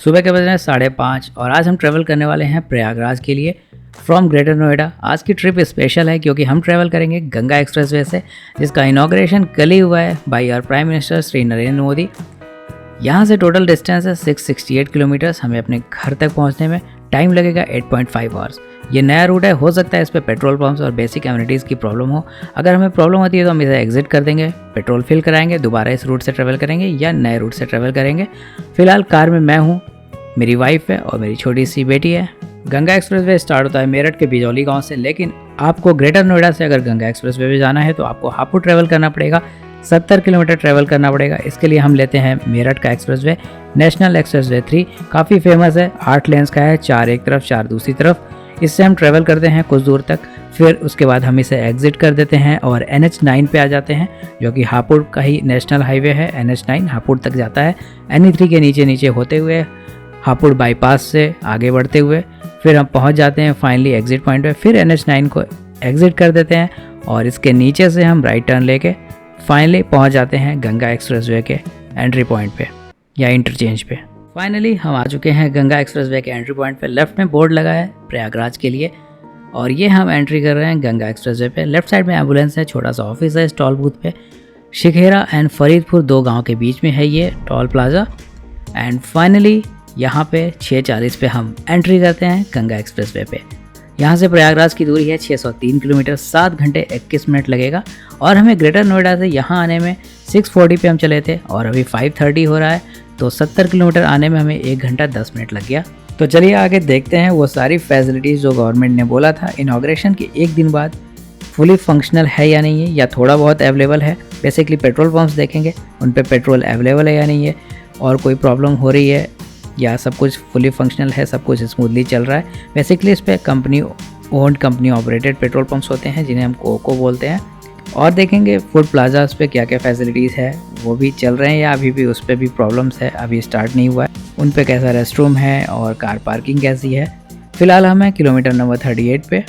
सुबह के बज रहे हैं 5:30 और आज हम ट्रैवल करने वाले हैं प्रयागराज के लिए फ्रॉम ग्रेटर नोएडा। आज की ट्रिप स्पेशल है क्योंकि हम ट्रैवल करेंगे गंगा एक्सप्रेसवे से, जिसका इनॉग्रेशन कल ही हुआ है by our prime minister Shri Narendra Modi. यहाँ से टोटल डिस्टेंस है 668 किलोमीटर्स। हमें अपने घर तक पहुँचने में टाइम लगेगा 8.5 आवर्स। ये नया रूट है, हो सकता है इस पर पेट्रोल पंप्स और बेसिक एमिनिटीज़ की प्रॉब्लम हो। अगर हमें प्रॉब्लम होती है तो हम इसे एग्जिट कर देंगे, पेट्रोल फिल कराएंगे, दोबारा इस रूट से ट्रैवल करेंगे या नए रूट से ट्रैवल करेंगे। फिलहाल कार में मैं हूँ, मेरी वाइफ है और मेरी छोटी सी बेटी है। गंगा एक्सप्रेसवे स्टार्ट होता है मेरठ के बिजौली गांव से, लेकिन आपको ग्रेटर नोएडा से अगर गंगा एक्सप्रेसवे पे जाना है तो आपको हापुड़ ट्रैवल करना पड़ेगा, 70 किलोमीटर ट्रैवल करना पड़ेगा। इसके लिए हम लेते हैं मेरठ का एक्सप्रेसवे, नेशनल एक्सप्रेसवे 3। काफ़ी फेमस है, 8 लेन्स का है, 4 एक तरफ 4 दूसरी तरफ। इससे हम ट्रैवल करते हैं कुछ दूर तक, फिर उसके बाद हम इसे एग्जिट कर देते हैं और NH9 पे आ जाते हैं, जो कि हापुड़ का ही नेशनल हाईवे है। NH9 हापुड़ तक जाता है, NE3 के नीचे नीचे होते हुए हापुड़ बाईपास से आगे बढ़ते हुए फिर हम पहुंच जाते हैं फाइनली एग्जिट पॉइंट पे। फिर NH9 को एग्जिट कर देते हैं और इसके नीचे से हम राइट टर्न लेके फाइनली पहुंच जाते हैं गंगा एक्सप्रेसवे के एंट्री पॉइंट पे या इंटरचेंज पे। फाइनली हम आ चुके हैं गंगा एक्सप्रेसवे के एंट्री पॉइंट पे। लेफ्ट में बोर्ड लगा है प्रयागराज के लिए और ये हम एंट्री कर रहे हैं गंगा एक्सप्रेसवे पे। लेफ्ट साइड में एम्बुलेंस है, छोटा सा ऑफिस है टोल बूथ पे। शिखेरा एंड फरीदपुर 2 गाँव के बीच में है ये टोल प्लाजा। एंड फाइनली यहाँ पे 6:40 पे हम एंट्री करते हैं गंगा एक्सप्रेसवे पे। यहाँ से प्रयागराज की दूरी है 603 किलोमीटर, 7 घंटे 21 मिनट लगेगा। और हमें ग्रेटर नोएडा से यहाँ आने में 6:40 पे हम चले थे और अभी 5:30 हो रहा है, तो 70 किलोमीटर आने में हमें 1 घंटा 10 मिनट लग गया। तो चलिए आगे देखते हैं वो सारी फैसिलिटीज़ जो गवर्नमेंट ने बोला था इनॉग्रेशन के 1 दिन बाद फुली फंक्शनल है या नहीं है, या थोड़ा बहुत अवेलेबल है। बेसिकली पेट्रोल पंप्स देखेंगे उन पे पेट्रोल अवेलेबल है या नहीं है, और कोई प्रॉब्लम हो रही है या सब कुछ फुली फंक्शनल है, सब कुछ स्मूथली चल रहा है। बेसिकली इस पर company owned, company operated petrol pumps होते हैं जिन्हें हम कोको बोलते हैं। और देखेंगे फूड प्लाजास पे क्या क्या फैसिलिटीज़ है, वो भी चल रहे हैं या अभी भी उस पर भी प्रॉब्लम्स है, अभी स्टार्ट नहीं हुआ है। उन पे कैसा रेस्ट रूम है और कार पार्किंग कैसी है। फ़िलहाल हम हैं किलोमीटर नंबर 38 पे।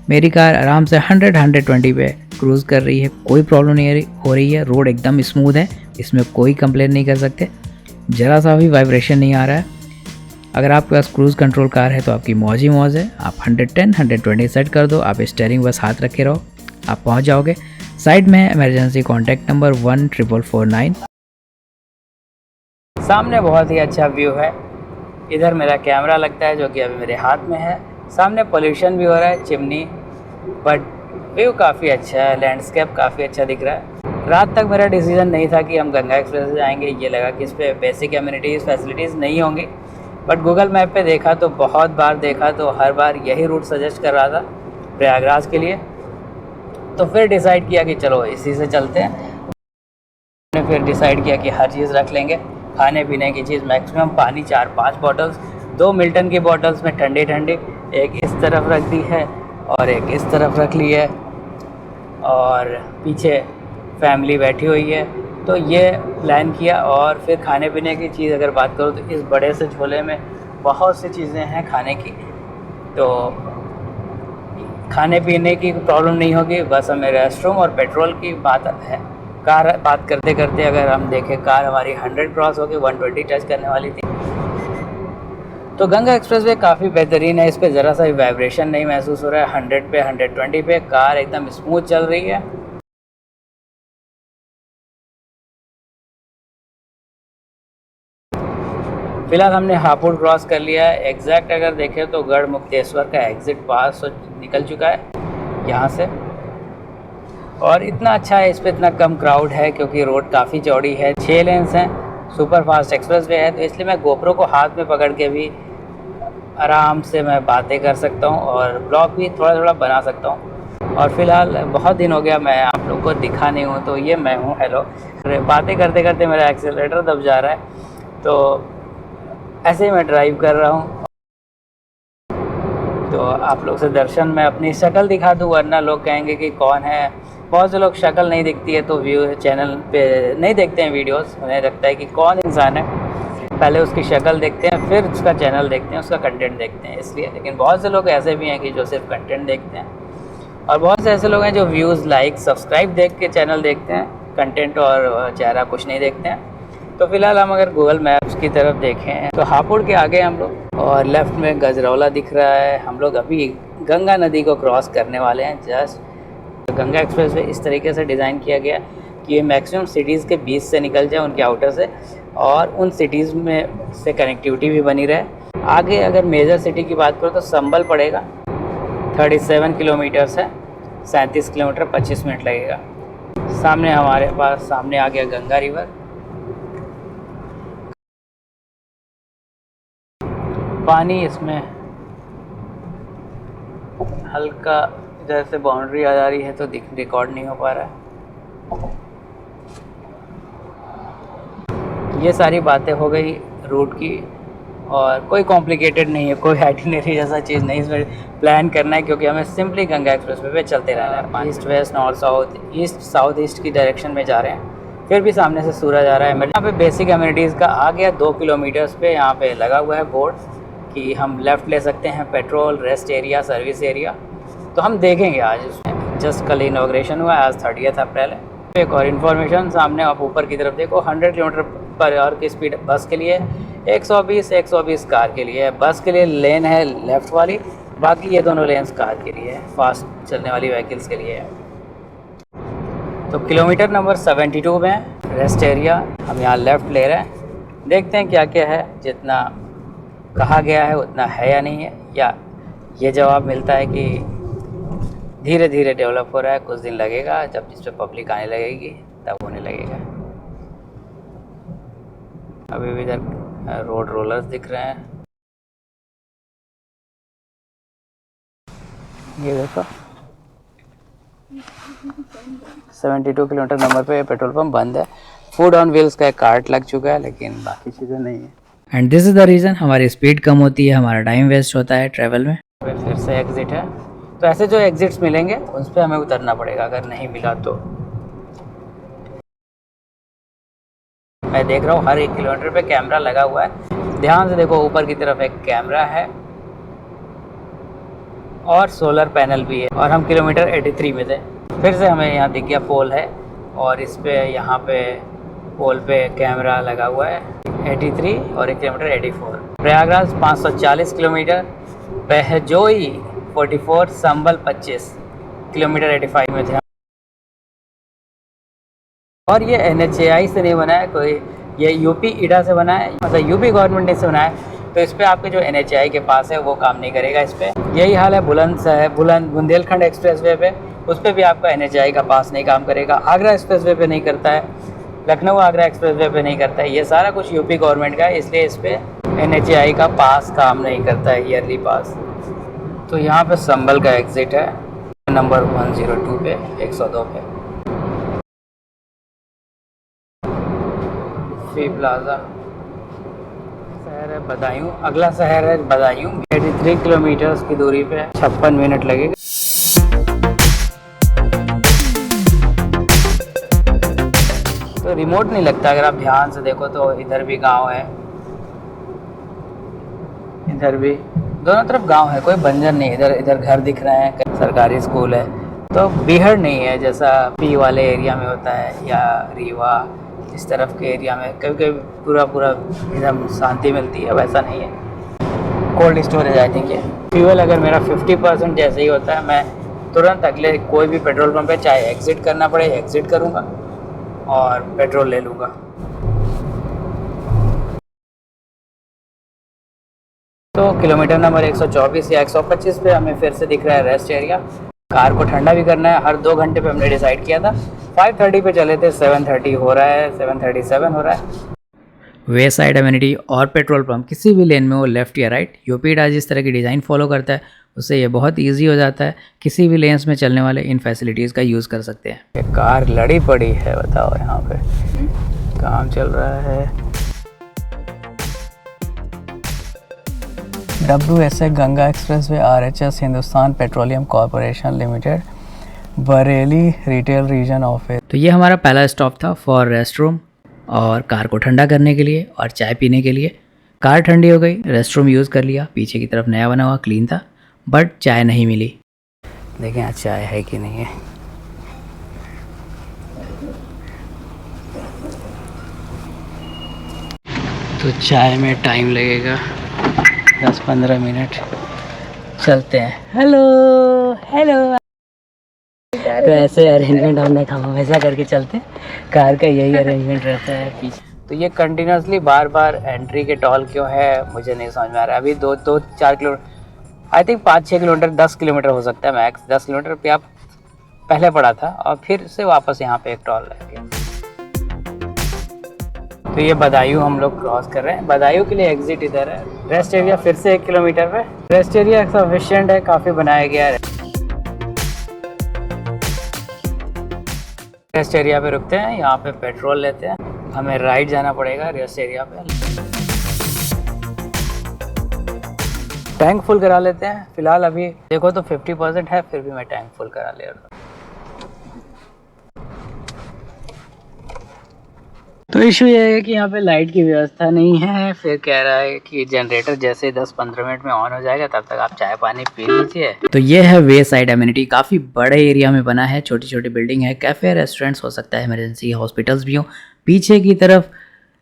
मेरी कार आराम से 100-120 पे क्रूज़ कर रही है, कोई प्रॉब्लम नहीं हो रही है। रोड एकदम स्मूथ है, इसमें कोई कंप्लेन नहीं कर सकते, ज़रा सा भी वाइब्रेशन नहीं आ रहा है। अगर आपके पास क्रूज़ कंट्रोल कार है तो आपकी मौज ही मौज है। आप 110-120 सेट कर दो, आप स्टीयरिंग बस हाथ रखे रहो, आप पहुंच जाओगे। साइड में इमरजेंसी कॉन्टैक्ट नंबर 14449। सामने बहुत ही अच्छा व्यू है। इधर मेरा कैमरा लगता है जो कि अभी मेरे हाथ में है। सामने पोल्यूशन भी हो रहा है, चिमनी, बट व्यू काफ़ी अच्छा है, लैंडस्केप काफ़ी अच्छा दिख रहा है। रात तक मेरा डिसीजन नहीं था कि हम गंगा एक्सप्रेस से जाएंगे, ये लगा कि इस पर बेसिक एमिनिटीज़ फैसिलिटीज़ नहीं होंगी, बट गूगल मैप पे देखा तो बहुत बार देखा तो हर बार यही रूट सजेस्ट कर रहा था प्रयागराज के लिए। तो फिर डिसाइड किया कि चलो इसी से चलते हैं। हमने फिर डिसाइड किया कि हर चीज़ रख लेंगे, खाने पीने की चीज़, मैक्सिमम पानी 4-5 बॉटल्स, 2 मिल्टन की बॉटल्स में ठंडी ठंडी, एक इस तरफ रख दी है और एक इस तरफ रख ली है, और पीछे फैमिली बैठी हुई है। तो ये प्लान किया। और फिर खाने पीने की चीज़ अगर बात करूँ तो इस बड़े से झोले में बहुत सी चीज़ें हैं खाने की, तो खाने पीने की प्रॉब्लम नहीं होगी। बस हमें रेस्ट रूम और पेट्रोल की बात है। कार बात करते करते अगर हम देखें, कार हमारी 100 क्रॉस होकर 120 टच करने वाली थी। तो गंगा एक्सप्रेसवे काफ़ी बेहतरीन है, इस पर ज़रा सा भी वाइब्रेशन नहीं महसूस हो रहा है। 100 पे 120 पे कार एकदम स्मूथ चल रही है। फिलहाल हमने हापुड़ क्रॉस कर लिया है। एग्जैक्ट अगर देखें तो गढ़ मुक्तेश्वर का एग्ज़िट पास निकल चुका है यहाँ से। और इतना अच्छा है, इस पर इतना कम क्राउड है क्योंकि रोड काफ़ी चौड़ी है, 6 लेन्स हैं, सुपर फास्ट एक्सप्रेसवे है। तो इसलिए मैं गोप्रो को हाथ में पकड़ के भी आराम से मैं बातें कर सकता हूँ और ब्लॉग भी थोड़ा थोड़ा बना सकता हूँ। और फिलहाल बहुत दिन हो गया मैं आप लोग को दिखा नहीं हूँ, तो ये मैं हूँ, हेलो। बातें करते करते मेरा एक्सेलरेटर दब जा रहा है, तो ऐसे ही मैं ड्राइव कर रहा हूँ। तो आप लोग से दर्शन मैं अपनी शक्ल दिखा दूँ, वरना लोग कहेंगे कि कौन है। बहुत से लोग शक्ल नहीं दिखती है तो व्यू चैनल पे नहीं देखते हैं वीडियोस, उन्हें लगता है कि कौन इंसान है, पहले उसकी शक्ल देखते हैं फिर उसका चैनल देखते हैं, उसका कंटेंट देखते हैं, इसलिए। लेकिन बहुत से लोग ऐसे भी हैं कि जो सिर्फ कंटेंट देखते हैं, और बहुत से ऐसे लोग हैं जो व्यूज़, लाइक, सब्सक्राइब देख के चैनल देखते हैं, कंटेंट और चेहरा कुछ नहीं देखते हैं। तो फिलहाल हम अगर गूगल मैप्स की तरफ देखें तो हापुड़ के आगे हम लोग, और लेफ्ट में गजरौला दिख रहा है। हम लोग अभी गंगा नदी को क्रॉस करने वाले हैं। जस्ट गंगा एक्सप्रेस वे इस तरीके से डिज़ाइन किया गया कि ये मैक्सिमम सिटीज़ के बीच से निकल जाए, उनके आउटर से, और उन सिटीज़ में से कनेक्टिविटी भी बनी रहे। आगे अगर मेजर सिटी की बात करो तो संबल पड़ेगा, 37 किलोमीटर्स है, 37 किलोमीटर 25 मिनट लगेगा। सामने हमारे पास सामने आ गया गंगा रिवर। पानी इसमें हल्का इधर से बाउंड्री आ जा रही है तो रिकॉर्ड नहीं हो पा रहा है। ये सारी बातें हो गई रूट की, और कोई कॉम्प्लिकेटेड नहीं है, कोई आइटिनरी जैसा चीज़ नहीं इसमें प्लान करना है, क्योंकि हमें सिंपली गंगा एक्सप्रेस वे पे चलते रहना है। East west, north south, east south east की डायरेक्शन में जा रहे हैं। फिर भी सामने से सूरज आ रहा है। यहाँ पे बेसिक एमिनिटीज़ का आ गया 2 किलोमीटर्स पे यहाँ पे लगा हुआ है बोर्ड कि हम लेफ़्ट ले सकते हैं, petrol, rest area, service area. तो हम देखेंगे आज उसमें। जस्ट कल इनॉग्रेशन हुआ है, आज 30 अप्रैल है। एक और इन्फॉर्मेशन, सामने आप ऊपर की तरफ देखो, 100 किलोमीटर पर आवर की स्पीड बस के लिए, 120 कार के लिए। बस के लिए लेन है लेफ़्ट वाली, बाकी ये दोनों लेन्स कार के लिए है, फास्ट चलने वाली व्हीकल्स के लिए है। तो किलोमीटर नंबर 72 में रेस्ट एरिया, हम यहाँ लेफ़्ट ले रहे हैं। देखते हैं क्या क्या है, जितना कहा गया है उतना है या नहीं है, या ये जवाब मिलता है कि धीरे धीरे डेवलप हो रहा है, कुछ दिन लगेगा, जब जिस पे पब्लिक आने लगेगी तब होने लगेगा। अभी भी इधर रोड रोलर्स दिख रहे हैं। ये देखो 72 किलोमीटर नंबर पे पेट्रोल पंप बंद है। फूड ऑन व्हील्स का एक कार्ट लग चुका है, लेकिन बाकी चीज़ें नहीं है। And this is the reason हमारी स्पीड कम होती है, हमारा टाइम वेस्ट होता है ट्रैवल में। फिर से एग्जिट है, तो ऐसे जो एग्जिट्स मिलेंगे उस पर हमें उतरना पड़ेगा, अगर नहीं मिला तो। मैं देख रहा हूँ हर 1 किलोमीटर पे कैमरा लगा हुआ है, ध्यान से देखो, ऊपर की तरफ एक कैमरा है और सोलर पैनल भी है। और हम किलोमीटर 83 में थे। फिर से हमें यहाँ दिख गया पोल है, और इस पे यहाँ पे पोल पे कैमरा लगा हुआ है। 83 और 1 किलोमीटर 84। प्रयागराज 540 किलोमीटर, बहजोई 44, संबल 25 किलोमीटर 85 में थे। और ये NHAI से नहीं बना है कोई, ये यूपी ईडा से बना है, मतलब यूपी गवर्नमेंट ने से बना है। तो इस पर आपके जो NHAI के पास है वो काम नहीं करेगा इस पर। यही हाल है बुंदेलखंड एक्सप्रेस वे पे, उस पर भी आपका NHAI का पास नहीं काम करेगा। आगरा एक्सप्रेस वे पे नहीं करता है, लखनऊ आगरा एक्सप्रेस वे पे नहीं करता है। ये सारा कुछ यूपी गवर्नमेंट का है, इसलिए इस पर NHAI का पास काम नहीं करता है, ईयरली पास। तो यहाँ पे संबल का एग्ज़िट है, नंबर 102 पे, 102 पे। फी प्लाजा शहर है बदायूं, अगला शहर है बदायूं। 83 किलोमीटर्स की दूरी पे, 56 मिनट लगेगा। तो रिमोट नहीं लगता, अगर आप ध्यान से देखो तो इधर भी गांव है, इधर भी, दोनों तरफ गांव है, कोई बंजर नहीं। इधर घर दिख रहे हैं, सरकारी स्कूल है, तो बीहड़ नहीं है जैसा पी वाले एरिया में होता है, या रीवा इस तरफ के एरिया में कभी कभी पूरा एकदम शांति मिलती है, वैसा नहीं है। कोल्ड स्टोरेज आई थिंक है। फ्यूल अगर मेरा 50% जैसे ही होता है, मैं तुरंत अगले कोई भी पेट्रोल पंप पे, चाहे एग्ज़िट करना पड़े एग्ज़िट करूँगा और पेट्रोल ले लूँगा। तो किलोमीटर नंबर 124 या 125 पे हमें फिर से दिख रहा है रेस्ट एरिया। कार को ठंडा भी करना है, हर 2 घंटे पे हमने डिसाइड किया था। 5:30 पे चले थे, 7:30 हो रहा है, 7:37 हो रहा है। वे साइड एमिनिटी और पेट्रोल पंप किसी भी लेन में हो, लेफ़्ट या राइट, यूपी ईडा जिस तरह की डिज़ाइन फॉलो करता है उससे ये बहुत ईजी हो जाता है। किसी भी लेन्स में चलने वाले इन फैसिलिटीज़ का यूज़ कर सकते हैं। कार लड़ी पड़ी है, बताओ, यहाँ पे काम चल रहा है। WSA Ganga expressway RHS Hindustan petroleum corporation limited, Bareilly retail region office. तो ये हमारा पहला स्टॉप था फॉर रेस्ट रूम, और कार को ठंडा करने के लिए और चाय पीने के लिए। कार ठंडी हो गई, रेस्ट रूम यूज़ कर लिया, पीछे की तरफ नया बना हुआ क्लीन था, बट चाय नहीं मिली। देखें आज चाय है कि नहीं है। तो चाय में टाइम लगेगा 10-15 मिनट, चलते हैं। Hello hello. तो ऐसे अरेंजमेंट हमने कहा वैसा करके चलते हैं, कार का यही अरेंजमेंट रहता है पीछे। तो ये कंटिन्यूसली बार बार एंट्री के टॉल क्यों है मुझे नहीं समझ में आ रहा है। अभी 2-4 kilometre, I think 5-6 kilometre, 10 kilometre हो सकता है मैक्स, 10 किलोमीटर पे आप पहले पड़ा था और फिर से वापस यहाँ पे एक टॉल रह गया। तो ये बदायूं हम लोग क्रॉस कर रहे हैं। बदायूं के लिए एग्जिट इधर है। रेस्ट एरिया फिर से 1 किलोमीटर पे। रेस्ट एरिया सफिशिएंट है, काफ़ी बनाया गया है। रेस्ट एरिया पे रुकते हैं, यहाँ पे पेट्रोल लेते हैं, हमें राइट जाना पड़ेगा रेस्ट एरिया पे। टैंक फुल करा लेते हैं। फिलहाल अभी देखो तो 50% है, फिर भी मैं टैंक फुल करा ले रहा हूँ। तो इशू ये है कि यहाँ पे लाइट की व्यवस्था नहीं है। फिर कह रहा है कि जनरेटर जैसे 10-15 मिनट में ऑन हो जाएगा, तब तक आप चाय पानी पी लीजिए। तो ये है वे साइड एमिनिटी, काफ़ी बड़े एरिया में बना है, छोटी छोटी बिल्डिंग है, कैफ़े रेस्टोरेंट्स हो सकता है, इमरजेंसी हॉस्पिटल्स भी हो। पीछे की तरफ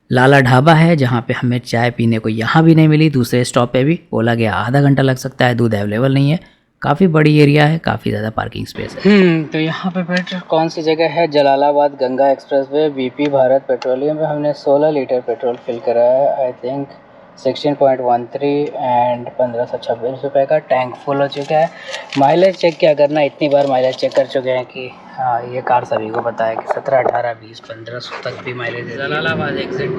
लाला ढाबा है जहाँ पे हमें चाय पीने को यहाँ भी नहीं मिली, दूसरे स्टॉप पे भी बोला गया आधा घंटा लग सकता है, दूध अवेलेबल नहीं है। काफ़ी बड़ी एरिया है, काफ़ी ज़्यादा पार्किंग स्पेस है। तो यहाँ पे पेट्रोल कौन सी जगह है? Jalalabad Ganga expressway, BP Bharat petroleum पे हमने 16 लीटर पेट्रोल फिल कराया है, आई थिंक 16.13 एंड 1526 रुपये का टैंक फुल हो चुका है। माइलेज चेक क्या करना, इतनी बार माइलेज चेक कर चुके हैं कि हाँ ये कार सभी को पता है कि 17, 18, 20, 1500 तक भी माइलेज है। जलालाबाद एग्जिट।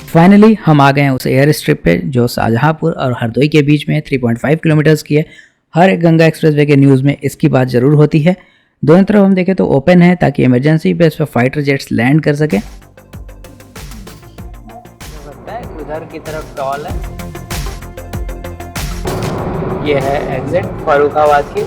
फाइनली हम आ गए हैं उस एयर स्ट्रिप पे जो शाहजहांपुर और हरदोई के बीच में 3.5 किलोमीटर्स की है। हर एक गंगा एक्सप्रेसवे के न्यूज़ में इसकी बात ज़रूर होती है। दोनों तरफ हम देखें तो ओपन है ताकि इमरजेंसी पे इस पर फाइटर जेट्स लैंड कर सके। उधर की तरफ टॉल है, ये है एग्जिट फरुखाबाद की।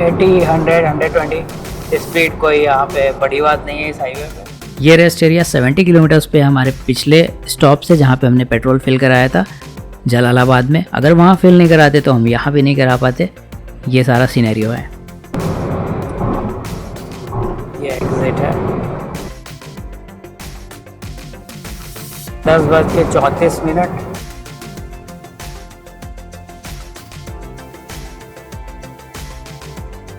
80, 100, 120 स्पीड कोई यहाँ पे बड़ी बात नहीं है इस हाईवे पे। ये रेस्ट एरिया 70 किलोमीटर्स पे हमारे पिछले स्टॉप से जहाँ पे हमने पेट्रोल फिल कराया था जलालाबाद में। अगर वहाँ फिल नहीं कराते तो हम यहाँ भी नहीं करा पाते। ये सारा सिनेरियो है। ये एग्जिट है। 10:34।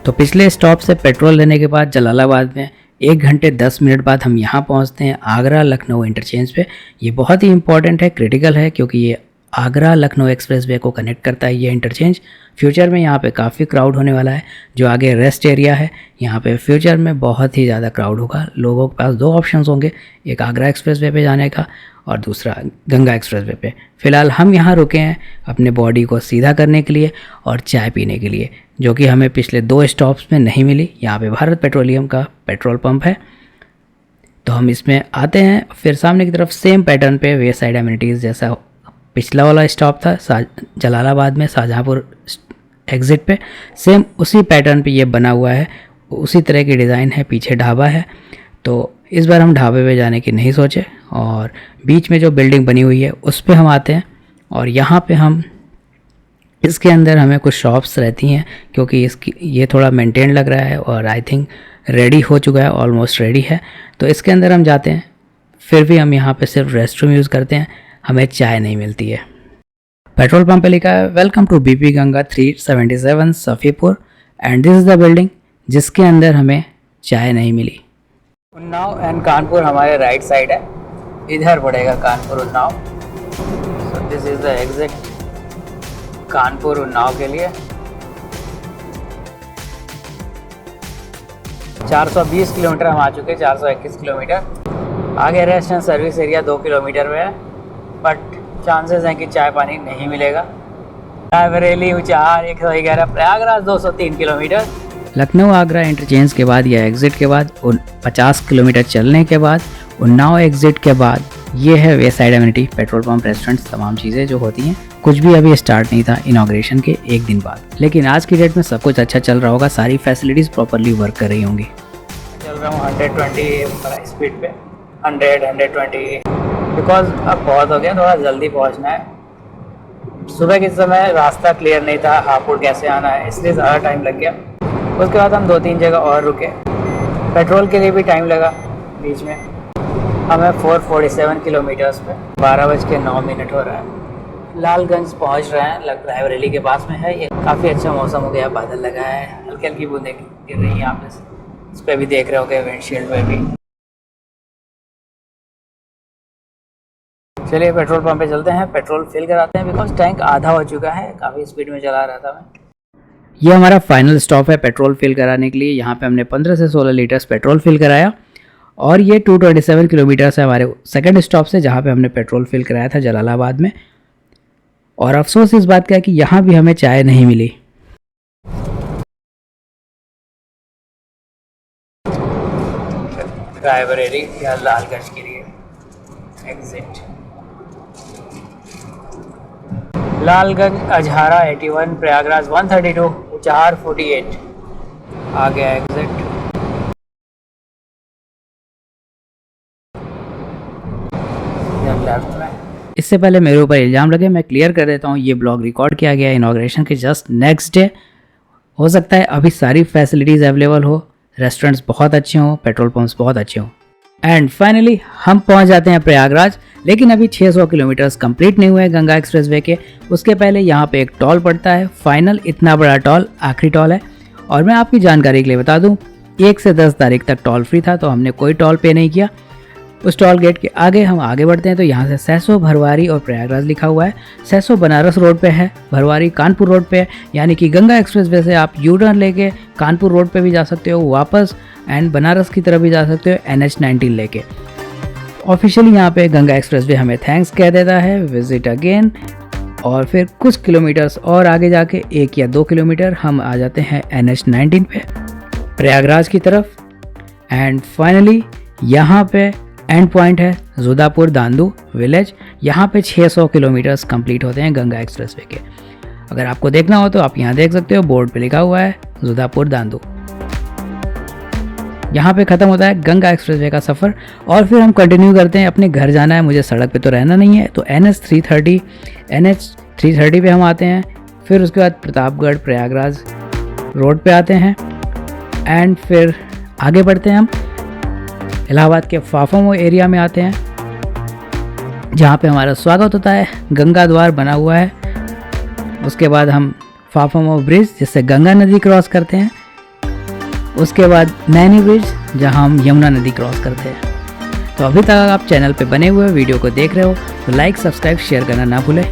तो पिछले स्टॉप से पेट्रोल लेने के बाद जलालाबाद में 1 घंटे 10 मिनट बाद हम यहाँ पहुँचते हैं आगरा लखनऊ इंटरचेंज पे। ये बहुत ही इंपॉर्टेंट है, क्रिटिकल है, क्योंकि ये आगरा लखनऊ एक्सप्रेसवे को कनेक्ट करता है ये इंटरचेंज। फ्यूचर में यहाँ पे काफ़ी क्राउड होने वाला है। जो आगे रेस्ट एरिया है यहाँ पे फ्यूचर में बहुत ही ज़्यादा क्राउड होगा। लोगों के पास 2 ऑप्शंस होंगे, एक आगरा एक्सप्रेसवे पे जाने का और दूसरा गंगा एक्सप्रेसवे पे। फ़िलहाल हम यहाँ रुके हैं अपने बॉडी को सीधा करने के लिए और चाय पीने के लिए, जो कि हमें पिछले 2 स्टॉप्स में नहीं मिली। यहाँ पे भारत पेट्रोलियम का पेट्रोल पंप है, तो हम इसमें आते हैं। फिर सामने की तरफ सेम पैटर्न पे वे साइड एमिनिटीज़ जैसा पिछला वाला स्टॉप था जलालाबाद में शाहजहांपुर एग्ज़िट पे, सेम उसी पैटर्न पे ये बना हुआ है, उसी तरह की डिज़ाइन है। पीछे ढाबा है, तो इस बार हम ढाबे पे जाने की नहीं सोचे और बीच में जो बिल्डिंग बनी हुई है उस पे हम आते हैं। और यहाँ पे हम इसके अंदर हमें कुछ शॉप्स रहती हैं, क्योंकि इसकी ये थोड़ा मेंटेन लग रहा है और आई थिंक रेडी हो चुका है, ऑलमोस्ट रेडी है। तो इसके अंदर हम जाते हैं। फिर भी हम यहाँ पे सिर्फ रेस्टरूम यूज़ करते हैं, हमें चाय नहीं मिलती है। पेट्रोल पंप पे लिखा है welcome to BP Ganga 377 Safipur and this is the building, जिसके अंदर हमें चाय नहीं मिली। उन्नाव एंड कानपुर हमारे राइट साइड है, इधर पड़ेगा Kanpur Unnao. So this is the exit Kanpur Unnao के लिए। 420 किलोमीटर हम आ चुके हैं, 421 किलोमीटर। आगे rest and service area 2 kilometre में है, बट चांसेस हैं कि चाय पानी नहीं मिलेगा। बरेली, उचार 111, प्रयागराज 203 किलोमीटर। लखनऊ आगरा इंटरचेंज के बाद या एग्ज़िट के बाद 50 किलोमीटर चलने के बाद उन्नाव एग्ज़िट के बाद ये है way side amenity, petrol pump, restaurants, तमाम चीज़ें जो होती हैं। कुछ भी अभी स्टार्ट नहीं था इनॉग्रेशन के 1 दिन बाद, लेकिन आज की डेट में सब कुछ अच्छा चल रहा होगा, सारी फैसिलिटीज़ प्रॉपरली वर्क कर रही होंगी। चल रहा हूँ 120 स्पीड पे, 100, 120, बिकॉज अब बहुत हो गया, थोड़ा जल्दी पहुँचना है। सुबह के समय रास्ता क्लियर नहीं था, हापुड़ कैसे आना है, इसलिए ज़्यादा टाइम लग गया। उसके बाद हम 2-3 जगह और रुके, पेट्रोल के लिए भी टाइम लगा। बीच में। हमें 447 किलोमीटर्स पे 12:09 हो रहा है। लालगंज पहुंच रहे हैं, लग रहा है बरेली के पास में है। ये काफ़ी अच्छा मौसम हो गया, बादल लगा है, हल्की हल्की बूंदें गिर रही हैं। आप इस पर भी देख रहे होगे, विंडशील्ड पे भी। चलिए पेट्रोल पंप पे चलते हैं, पेट्रोल फिल कराते हैं, बिकॉज टैंक आधा हो चुका है, काफ़ी स्पीड में चला रहा था मैं। ये हमारा फाइनल स्टॉप है पेट्रोल फिल कराने के लिए। यहाँ पे हमने 15 से 16 लीटर्स पेट्रोल फिल कराया और ये 227 किलोमीटर्स है हमारे सेकंड स्टॉप से, जहाँ पे हमने पेट्रोल फिल कराया था जलालाबाद में। और अफसोस इस बात का है कि यहाँ भी हमें चाय नहीं मिली। रायबरेली या लालगंज के लिए एग्जिट। लालगंज अजहारा 81, प्रयागराज 132, उचाहार 48 आ गया एग्जिट। लेफ्ट में। इससे पहले मेरे ऊपर इल्ज़ाम लगे, मैं क्लियर कर देता हूँ, ये ब्लॉग रिकॉर्ड किया गया इनॉग्रेशन के जस्ट नेक्स्ट डे। हो सकता है अभी सारी फैसिलिटीज़ अवेलेबल हो, रेस्टोरेंट्स बहुत अच्छे हों, पेट्रोल पंप्स बहुत अच्छे हों। एंड फाइनली हम पहुंच जाते हैं प्रयागराज, लेकिन अभी 600 किलोमीटर्स कंप्लीट नहीं हुए हैं गंगा एक्सप्रेसवे के। उसके पहले यहाँ पे एक टोल पड़ता है, फाइनल इतना बड़ा टोल आखिरी टोल है। और मैं आपकी जानकारी के लिए बता दूं, 1 से 10 तारीख तक टोल फ्री था, तो हमने कोई टोल पे नहीं किया। उस टोल गेट के आगे हम आगे बढ़ते हैं तो यहाँ से सहसो, भरवारी और प्रयागराज लिखा हुआ है। सहसो बनारस रोड पे है, भरवारी कानपुर रोड पे है, यानी कि गंगा एक्सप्रेसवे से आप यू टर्न लेके कानपुर रोड पे भी जा सकते हो वापस, एंड बनारस की तरफ भी जा सकते हो NH-19 लेके। ऑफिशियली यहाँ पे गंगा एक्सप्रेसवे हमें थैंक्स कह देता है, विजिट अगेन। और फिर कुछ किलोमीटर्स और आगे जाके 1 या 2 किलोमीटर हम आ जाते हैं NH-19 पे प्रयागराज की तरफ। एंड फाइनली यहाँ पे एंड पॉइंट है जोधापुर दांदू विलेज। यहाँ पे 600 किलोमीटर्स कंप्लीट होते हैं गंगा एक्सप्रेसवे के। अगर आपको देखना हो तो आप यहाँ देख सकते हो, बोर्ड पे लिखा हुआ है जोधापुर दांदू। यहाँ पे ख़त्म होता है गंगा एक्सप्रेसवे का सफ़र और फिर हम कंटिन्यू करते हैं, अपने घर जाना है, मुझे सड़क पे तो रहना नहीं है। तो NH-330 पे हम आते हैं, फिर उसके बाद प्रतापगढ़ प्रयागराज रोड पे आते हैं एंड फिर आगे बढ़ते हैं। हम इलाहाबाद के फाफामो एरिया में आते हैं, जहाँ पे हमारा स्वागत होता है, गंगा द्वार बना हुआ है। उसके बाद हम फाफामो ब्रिज, जिससे गंगा नदी क्रॉस करते हैं। उसके बाद नैनी ब्रिज, जहाँ हम यमुना नदी क्रॉस करते हैं। तो अभी तक आप चैनल पे बने हुए वीडियो को देख रहे हो तो लाइक, सब्सक्राइब, शेयर करना ना भूलें।